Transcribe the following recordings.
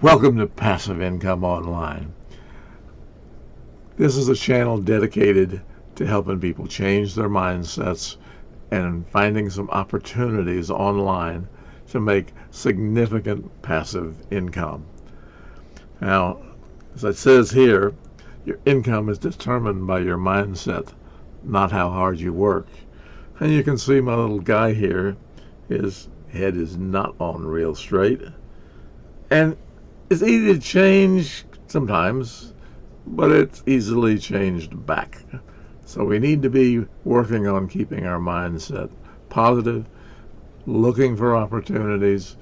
Welcome to Passive Income Online. This is a channel dedicated to helping people change their mindsets and finding some opportunities online to make significant passive income. Now, as it says here, your income is determined by your mindset, not how hard you work. And you can see my little guy here, his head is not on real straight. And it's easy to change sometimes, but it's easily changed back. So we need to be working on keeping our mindset positive, looking for opportunities,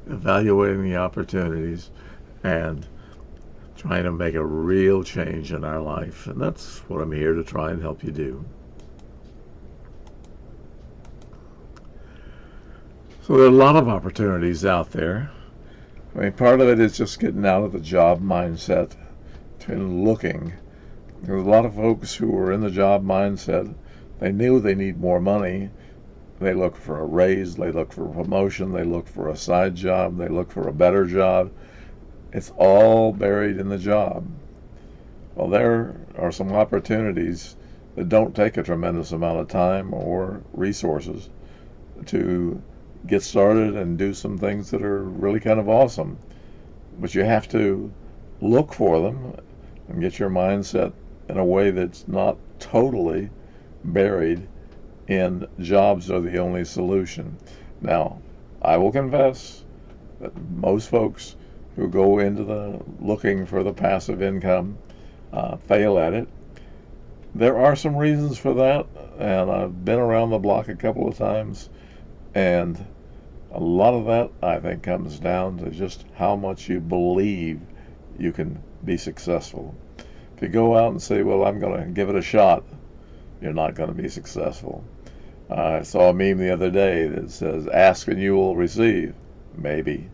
evaluating the opportunities, and trying to make a real change in our life. And that's what I'm here to try and help you do. So there are a lot of opportunities out there. I mean, part of it is just getting out of the job mindset and looking. There's a lot of folks who are in the job mindset. They knew they need more money. They look for a raise. They look for a promotion. They look for a side job. They look for a better job. It's all buried in the job. Well, there are some opportunities that don't take a tremendous amount of time or resources to get started and do some things that are really kind of awesome. But you have to look for them and get your mindset in a way that's not totally buried in jobs are the only solution. Now, I will confess that most folks who go into the looking for the passive income fail at it. There are some reasons for that, and I've been around the block a couple of times. And a lot of that, I think, comes down to just how much you believe you can be successful. If you go out and say, well, I'm going to give it a shot, you're not going to be successful. I saw a meme the other day that says, ask and you will receive. Maybe.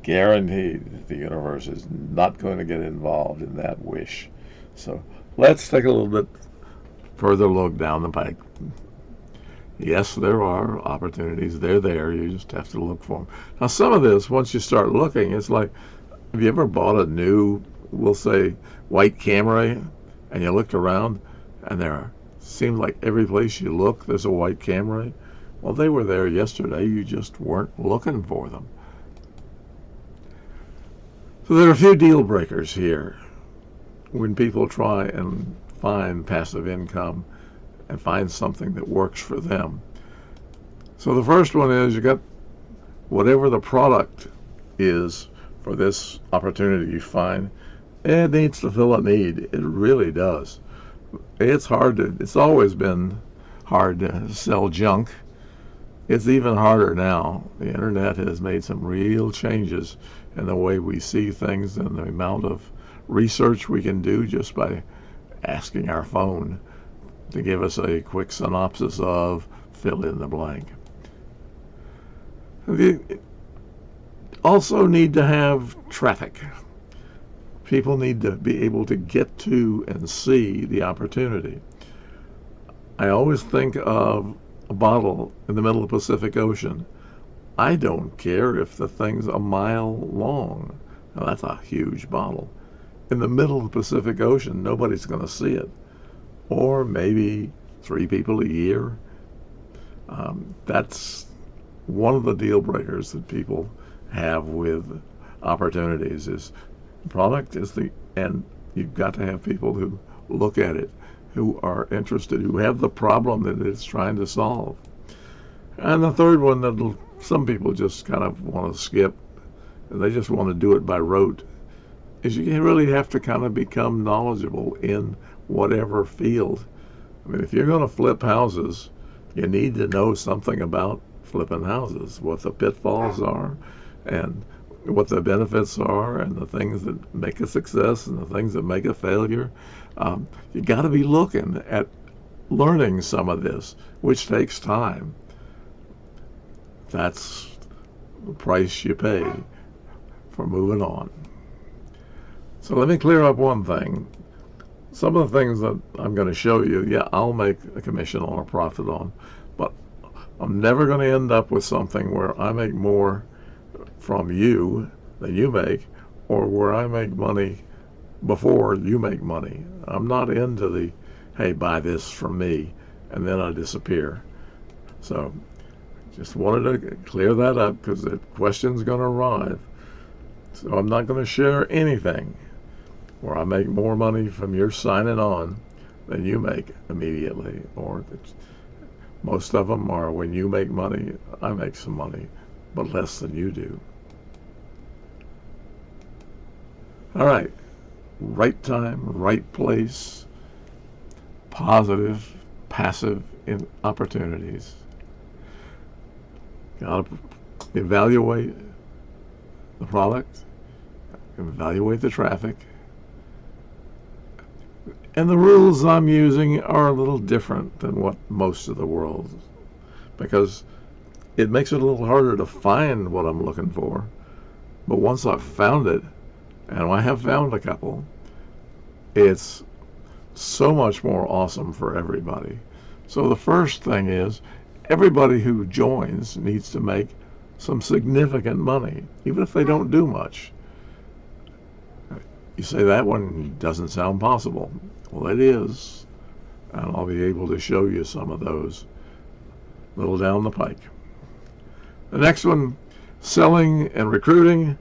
Guaranteed the universe is not going to get involved in that wish. So let's take a little bit further look down the pike. Yes, there are opportunities. They're there. You just have to look for them. Now, some of this, once you start looking, it's like, have you ever bought a new, we'll say, white Camry, and you looked around, and there seemed like every place you look, there's a white Camry? Well, they were there yesterday. You just weren't looking for them. So there are a few deal breakers here when people try and find passive income and find something that works for them. So the first one is you got whatever the product is for this opportunity you find, it needs to fill a need. It really does. It's always been hard to sell junk. It's even harder now. The internet has made some real changes in the way we see things and the amount of research we can do just by asking our phone to give us a quick synopsis of fill in the blank. You also need to have traffic. People need to be able to get to and see the opportunity. I always think of a bottle in the middle of the Pacific Ocean. I don't care if the thing's a mile long. Now, that's a huge bottle. In the middle of the Pacific Ocean, nobody's going to see it. Or maybe 3 people a year. That's one of the deal breakers that people have with opportunities is product is and you've got to have people who look at it, who are interested, who have the problem that it's trying to solve. And the third one that some people just kind of want to skip, and they just want to do it by rote, is you really have to kind of become knowledgeable in whatever field. I mean, if you're going to flip houses, you need to know something about flipping houses, what the pitfalls are, and what the benefits are, and the things that make a success and the things that make a failure. You got to be looking at learning some of this, which takes time. That's the price you pay for moving on. So let me clear up one thing. Some of the things that I'm going to show you, yeah, I'll make a commission or a profit on, but I'm never going to end up with something where I make more from you than you make, or where I make money before you make money. I'm not into the, hey, buy this from me, and then I disappear. So just wanted to clear that up because the question's going to arrive. So I'm not going to share anything where I make more money from your signing on than you make immediately. Or most of them are when you make money, I make some money, but less than you do. All right. Right time, right place, positive, passive opportunities. Got to evaluate the product, evaluate the traffic, and the rules I'm using are a little different than what most of the world, because it makes it a little harder to find what I'm looking for. But once I've found it, and I have found a couple, it's so much more awesome for everybody. So the first thing is, everybody who joins needs to make some significant money, even if they don't do much. You say that one doesn't sound possible. Well, it is, and I'll be able to show you some of those a little down the pike. The next one, selling and recruiting.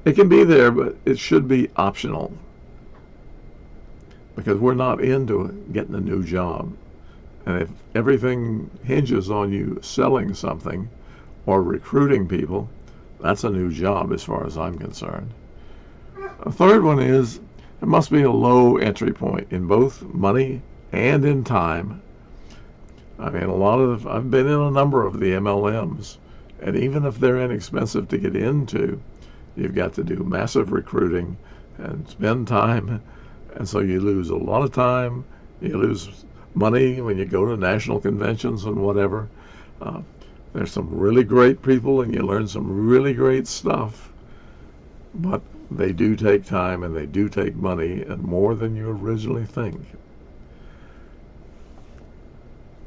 It can be there, but it should be optional, because we're not into getting a new job. And if everything hinges on you selling something or recruiting people, that's a new job as far as I'm concerned. A third one is, it must be a low entry point in both money and in time. I mean, I've been in a number of the MLMs, and even if they're inexpensive to get into, you've got to do massive recruiting and spend time, and so you lose a lot of time. You lose money when you go to national conventions and whatever. There's some really great people, and you learn some really great stuff, but they do take time, and they do take money, and more than you originally think.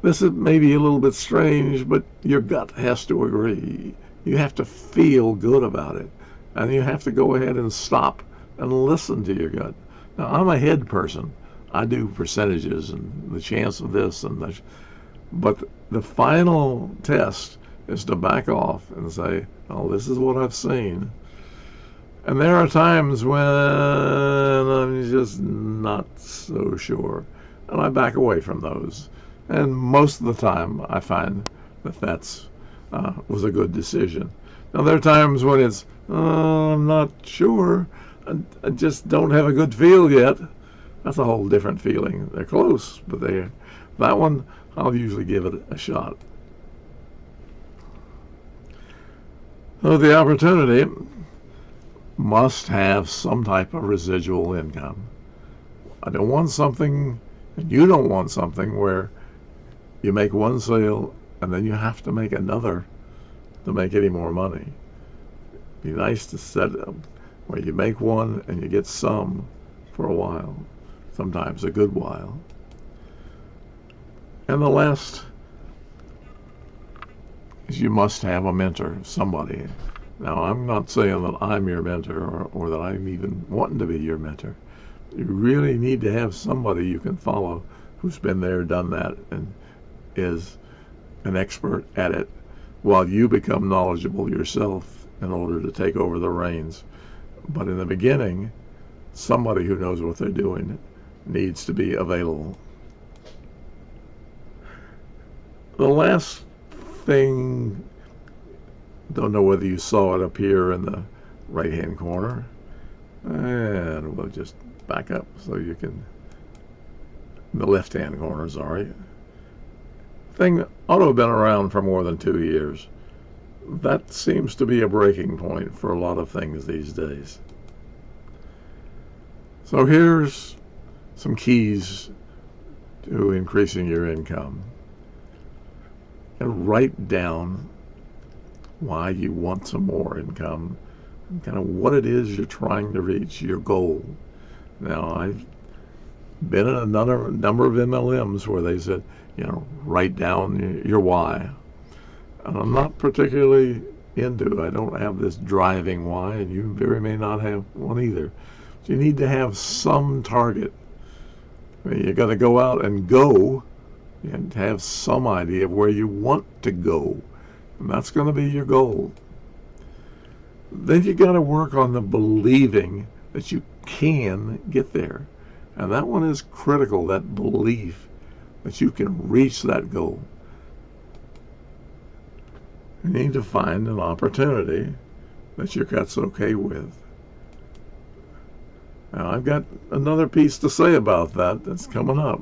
This is maybe a little bit strange, but your gut has to agree. You have to feel good about it. And you have to go ahead and stop and listen to your gut. Now, I'm a head person. I do percentages and the chance of this and that. But the final test is to back off and say, oh, this is what I've seen. And there are times when I'm just not so sure. And I back away from those. And most of the time, I find that that's was a good decision. Now, there are times when it's, I'm not sure, I just don't have a good feel yet. That's a whole different feeling. They're close, but that one, I'll usually give it a shot. So the opportunity must have some type of residual income. I don't want something, and you don't want something where you make one sale and then you have to make another to make any more money. Be nice to set up where you make one and you get some for a while, sometimes a good while. And the last is you must have a mentor, somebody. Now, I'm not saying that I'm your mentor or that I'm even wanting to be your mentor. You really need to have somebody you can follow who's been there, done that, and is an expert at it, while you become knowledgeable yourself in order to take over the reins. But in the beginning, somebody who knows what they're doing needs to be available. The last thing, don't know whether you saw it appear in the right-hand corner, and we'll just back up so you can, the left-hand corner, sorry. Thing ought to have been around for more than 2 years. That seems to be a breaking point for a lot of things these days. So here's some keys to increasing your income. And write down why you want some more income and kind of what it is you're trying to reach, your goal. Now, I've been in another number of MLMs where they said, write down your why. And I'm not particularly into. I don't have this driving why, and you very may not have one either. So you need to have some target. I mean, you got to go out and go and have some idea of where you want to go. And that's going to be your goal. Then you got to work on the believing that you can get there. And that one is critical, that belief that you can reach that goal. You need to find an opportunity that your gut's okay with. Now, I've got another piece to say about that that's coming up.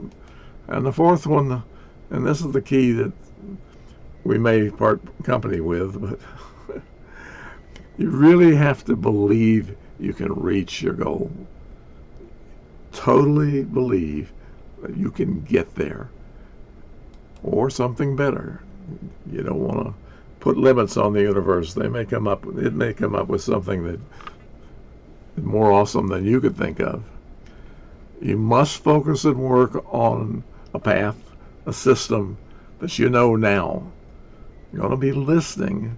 And the fourth one, and this is the key that we may part company with, but you really have to believe you can reach your goal. Totally believe that you can get there. Or something better. You don't want to put limits on the universe. It may come up with something that is more awesome than you could think of. You must focus and work on a path, a system that you know now. You're going to be listening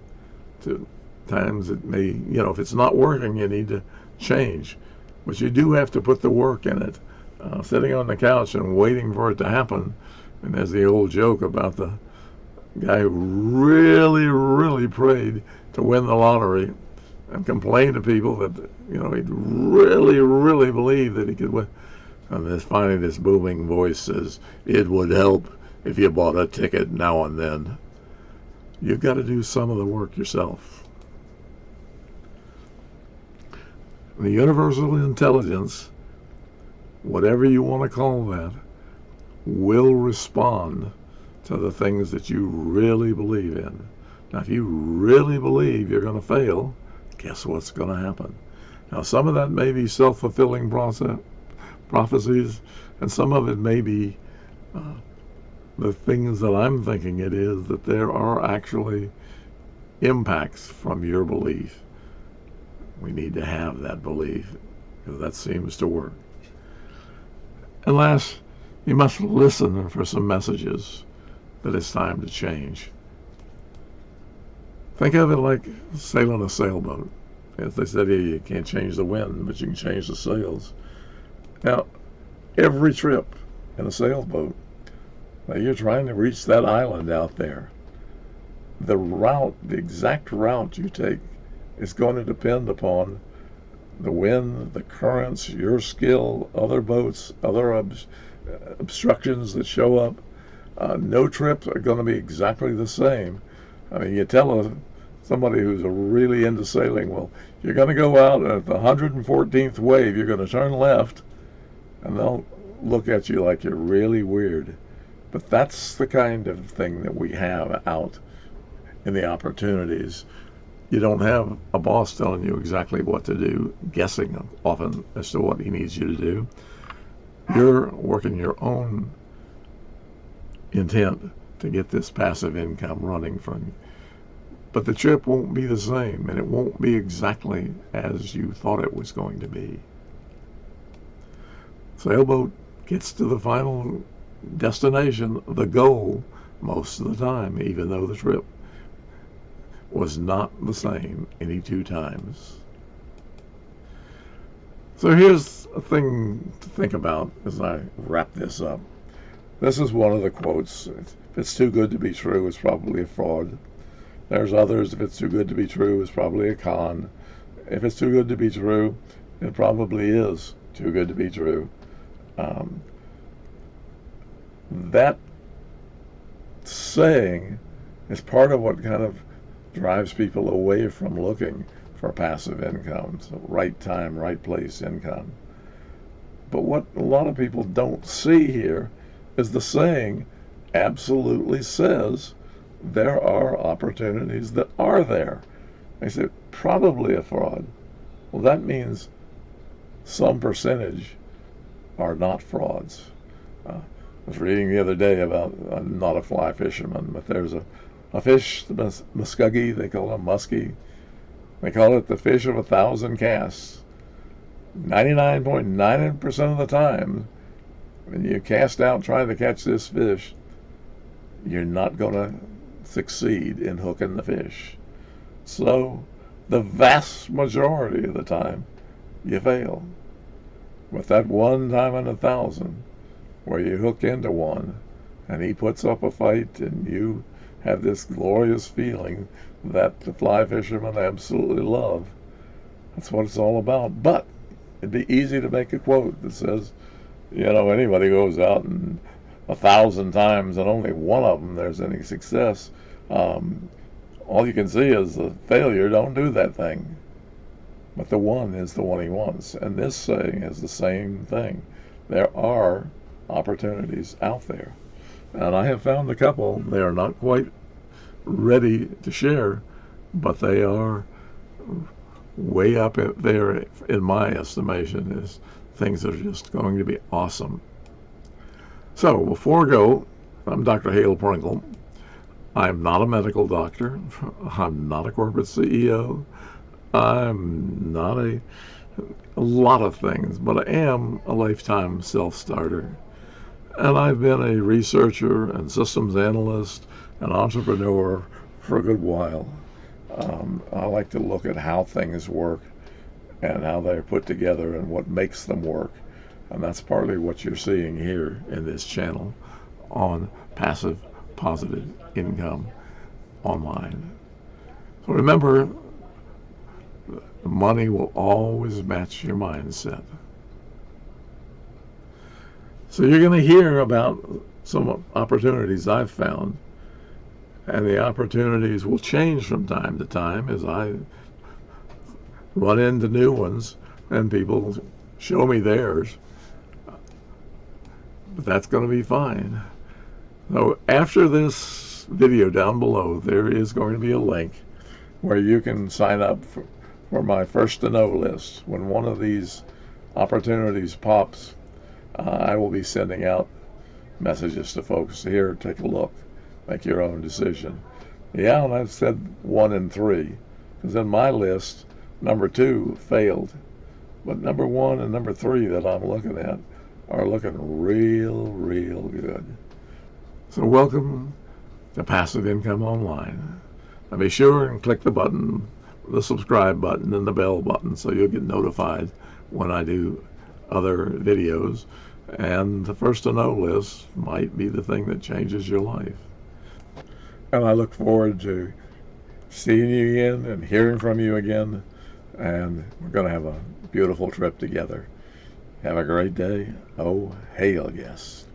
to times it may, if it's not working, you need to change. But you do have to put the work in it. Sitting on the couch and waiting for it to happen. And there's the old joke about the guy who really, really prayed to win the lottery and complained to people that, he'd really, really believed that he could win. And then finally this booming voice says, it would help if you bought a ticket now and then. You've got to do some of the work yourself. The universal intelligence, whatever you want to call that, will respond to the things that you really believe in. Now, if you really believe you're going to fail, guess what's going to happen? Now, some of that may be self-fulfilling prophecies, and some of it may be the things that I'm thinking it is, that there are actually impacts from your belief. We need to have that belief, because that seems to work. And last, you must listen for some messages that it's time to change. Think of it like sailing a sailboat. As they said, you can't change the wind, but you can change the sails. Now, every trip in a sailboat, you're trying to reach that island out there. The exact route you take is going to depend upon the wind, the currents, your skill, other boats, other obstructions that show up. No trips are going to be exactly the same. I mean, you tell somebody who's really into sailing, well, you're going to go out and at the 114th wave, you're going to turn left, and they'll look at you like you're really weird. But that's the kind of thing that we have out in the opportunities. You don't have a boss telling you exactly what to do, guessing often as to what he needs you to do. You're working your own intent to get this passive income running from you. But the trip won't be the same, and it won't be exactly as you thought it was going to be. Sailboat gets to the final destination, the goal, most of the time, even though the trip was not the same any two times. So here's a thing to think about as I wrap this up. This is one of the quotes. If it's too good to be true, it's probably a fraud. There's others. If it's too good to be true, it's probably a con. If it's too good to be true, it probably is too good to be true. That saying is part of what kind of drives people away from looking for passive income. So right time, right place income. But what a lot of people don't see here is the saying absolutely says there are opportunities that are there. They say probably a fraud. Well, that means some percentage are not frauds. I was reading the other day about, I'm not a fly fisherman, but there's a fish, the muskogee, they call it muskie. They call it the fish of 1,000 casts. 99.9% of the time, when you cast out trying to catch this fish, you're not going to succeed in hooking the fish. So the vast majority of the time, you fail. But that one time in 1,000 where you hook into one and he puts up a fight and you have this glorious feeling that the fly fishermen absolutely love, that's what it's all about. But it'd be easy to make a quote that says, anybody goes out and 1,000 times and only one of them there's any success. All you can see is the failure. Don't do that thing. But the one is the one he wants. And this saying is the same thing. There are opportunities out there. And I have found a couple. They are not quite ready to share, but they are way up there in my estimation as things that are just going to be awesome. So before I go, I'm Dr. Hale Pringle. I'm not a medical doctor. I'm not a corporate CEO. I'm not a lot of things, but I am a lifetime self-starter. And I've been a researcher and systems analyst and entrepreneur for a good while. I like to look at how things work and how they're put together and what makes them work. And that's partly what you're seeing here in this channel on Passive Positive Income Online. So remember, money will always match your mindset. So you're going to hear about some opportunities I've found, and the opportunities will change from time to time as I run into new ones and people show me theirs. But that's going to be fine. So after this video down below, there is going to be a link where you can sign up for my first to know list. When one of these opportunities pops, I will be sending out messages to folks. Here, take a look, make your own decision. Yeah, and I've said 1 in 3, because in my list, number 2 failed, but number 1 and number 3 that I'm looking at are looking real good. So welcome to Passive Income Online. Now be sure and click the button, the subscribe button and the bell button, so you'll get notified when I do other videos. And the first to know list might be the thing that changes your life. And I look forward to seeing you again and hearing from you again. And we're going to have a beautiful trip together. Have a great day. Oh, Hale, yes.